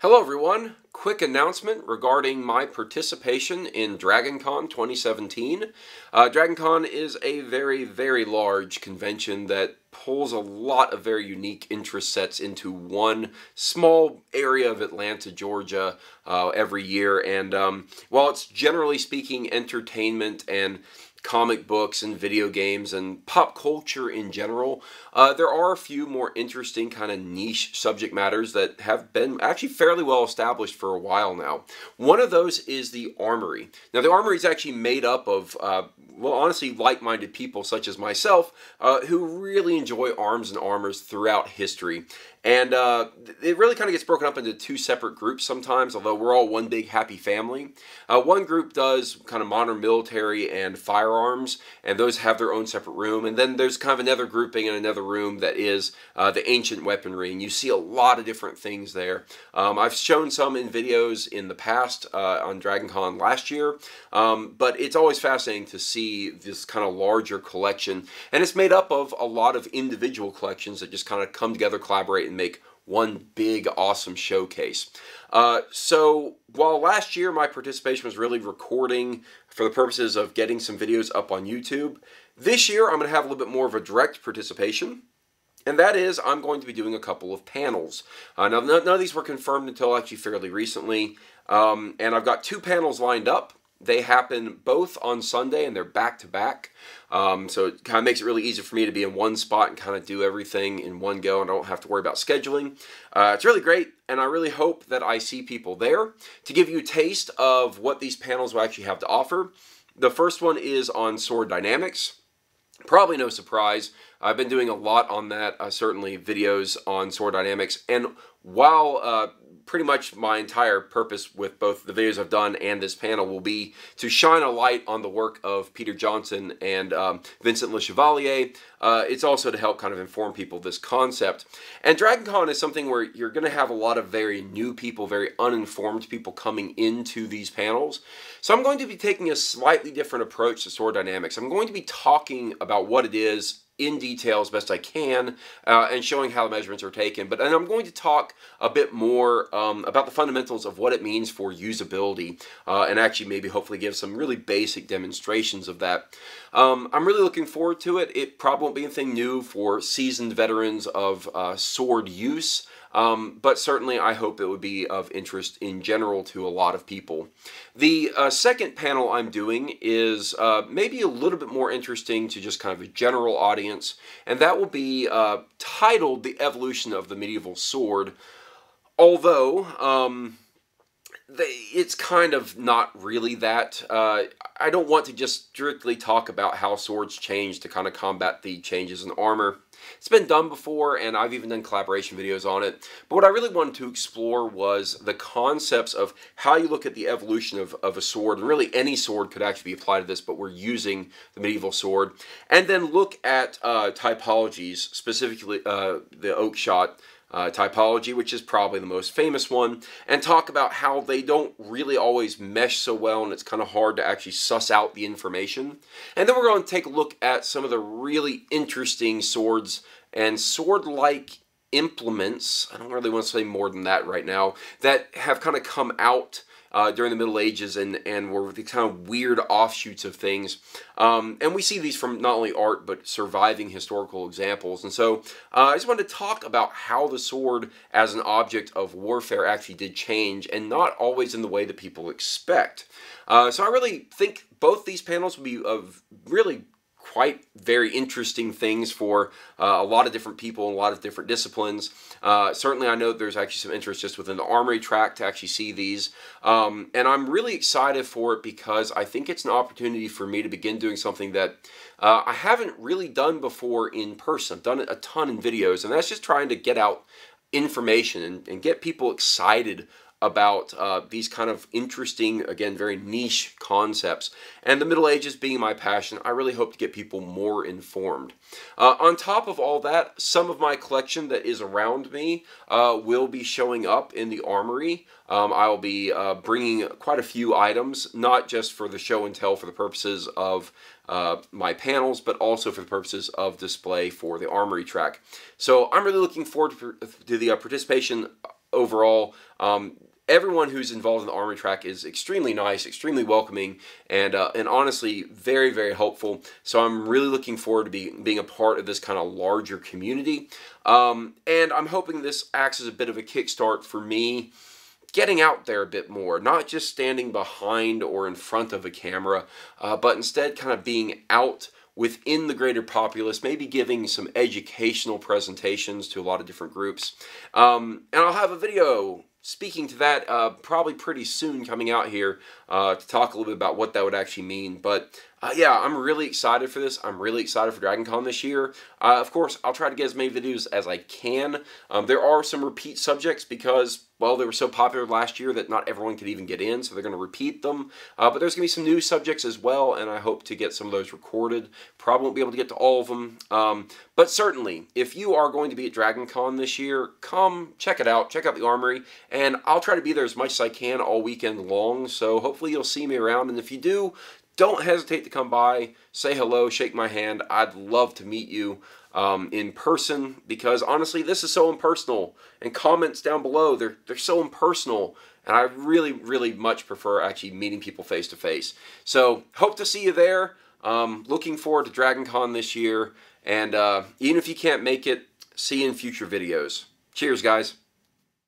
Hello everyone, quick announcement regarding my participation in Dragoncon 2017. Dragoncon is a very large convention that pulls a lot of very unique interest sets into one small area of Atlanta, Georgia every year. And while it's generally speaking entertainment and comic books and video games and pop culture in general, there are a few more interesting kind of niche subject matters that have been actually fairly well established for a while now. One of those is the Armory. Now, the Armory is actually made up of, well, honestly, like-minded people such as myself who really enjoy arms and armors throughout history. And it really kind of gets broken up into two separate groups sometimes, although we're all one big happy family. One group does kind of modern military and firearms, and those have their own separate room. And then there's kind of another grouping in another room that is the ancient weaponry, and you see a lot of different things there. I've shown some in videos in the past on Dragoncon last year, but it's always fascinating to see this kind of larger collection. And it's made up of a lot of individual collections that just kind of come together, collaborate, and make one big awesome showcase. So while last year my participation was really recording for the purposes of getting some videos up on YouTube, this year I'm going to have a little bit more of a direct participation. And that is, I'm going to be doing a couple of panels. Now, none of these were confirmed until actually fairly recently. And I've got two panels lined up. They happen both on Sunday, and they're back-to-back. So it kind of makes it really easy for me to be in one spot and kind of do everything in one go, and I don't have to worry about scheduling. It's really great, and I really hope that I see people there to give you a taste of what these panels will actually have to offer. The first one is on sword dynamics. Probably no surprise. I've been doing a lot on that, certainly videos on sword dynamics, and while pretty much my entire purpose with both the videos I've done and this panel will be to shine a light on the work of Peter Johnson and Vincent Le Chevalier. It's also to help kind of inform people of this concept. And Dragoncon is something where you're going to have a lot of very new people, very uninformed people coming into these panels. So I'm going to be taking a slightly different approach to sword dynamics. I'm going to be talking about what it is in detail as best I can, and showing how the measurements are taken. And I'm going to talk a bit more about the fundamentals of what it means for usability, and actually maybe hopefully give some really basic demonstrations of that. I'm really looking forward to it. It probably won't be anything new for seasoned veterans of sword use, but certainly I hope it would be of interest in general to a lot of people. The second panel I'm doing is maybe a little bit more interesting to just kind of a general audience, and that will be titled The Evolution of the Medieval Sword, although it's kind of not really that. I don't want to just strictly talk about how swords change to kind of combat the changes in armor. It's been done before, and I've even done collaboration videos on it. But what I really wanted to explore was the concepts of how you look at the evolution of a sword, and really any sword could actually be applied to this, but we're using the medieval sword. And then look at typologies, specifically the oak shot typology, which is probably the most famous one, and talk about how they don't really always mesh so well, and it's kind of hard to actually suss out the information. And then we're going to take a look at some of the really interesting swords and sword-like implements, I don't really want to say more than that right now, that have kind of come out during the Middle Ages and were the kind of weird offshoots of things. And we see these from not only art, but surviving historical examples. And so I just wanted to talk about how the sword as an object of warfare actually did change, and not always in the way that people expect. So I really think both these panels will be of really quite very interesting things for a lot of different people and a lot of different disciplines. Certainly I know there's actually some interest just within the Armory track to actually see these. And I'm really excited for it because I think it's an opportunity for me to begin doing something that I haven't really done before in person. I've done it a ton in videos, and that's just trying to get out information and get people excited about these kind of interesting, again, very niche concepts. And the Middle Ages being my passion, I really hope to get people more informed. On top of all that, some of my collection that is around me will be showing up in the Armory. I'll be bringing quite a few items, not just for the show and tell for the purposes of my panels, but also for the purposes of display for the Armory track. So I'm really looking forward to the participation overall, everyone who's involved in the Armory track is extremely nice, extremely welcoming, and honestly very, very helpful. So I'm really looking forward to being a part of this kind of larger community. And I'm hoping this acts as a bit of a kickstart for me getting out there a bit more, not just standing behind or in front of a camera, but instead kind of being out within the greater populace, maybe giving some educational presentations to a lot of different groups. And I'll have a video speaking to that probably pretty soon coming out here to talk a little bit about what that would actually mean. But yeah, I'm really excited for this. I'm really excited for Dragoncon this year. Of course, I'll try to get as many videos as I can. There are some repeat subjects because, well, they were so popular last year that not everyone could even get in, so they're going to repeat them. But there's going to be some new subjects as well, and I hope to get some of those recorded. Probably won't be able to get to all of them. But certainly, if you are going to be at Dragoncon this year, come check it out. Check out the Armory, and I'll try to be there as much as I can all weekend long, so hopefully you'll see me around. And if you do, don't hesitate to come by, say hello, shake my hand. I'd love to meet you in person, because honestly, this is so impersonal. And comments down below, they're so impersonal. And I really, really much prefer actually meeting people face to face. So hope to see you there. Looking forward to Dragoncon this year. And even if you can't make it, see you in future videos. Cheers, guys.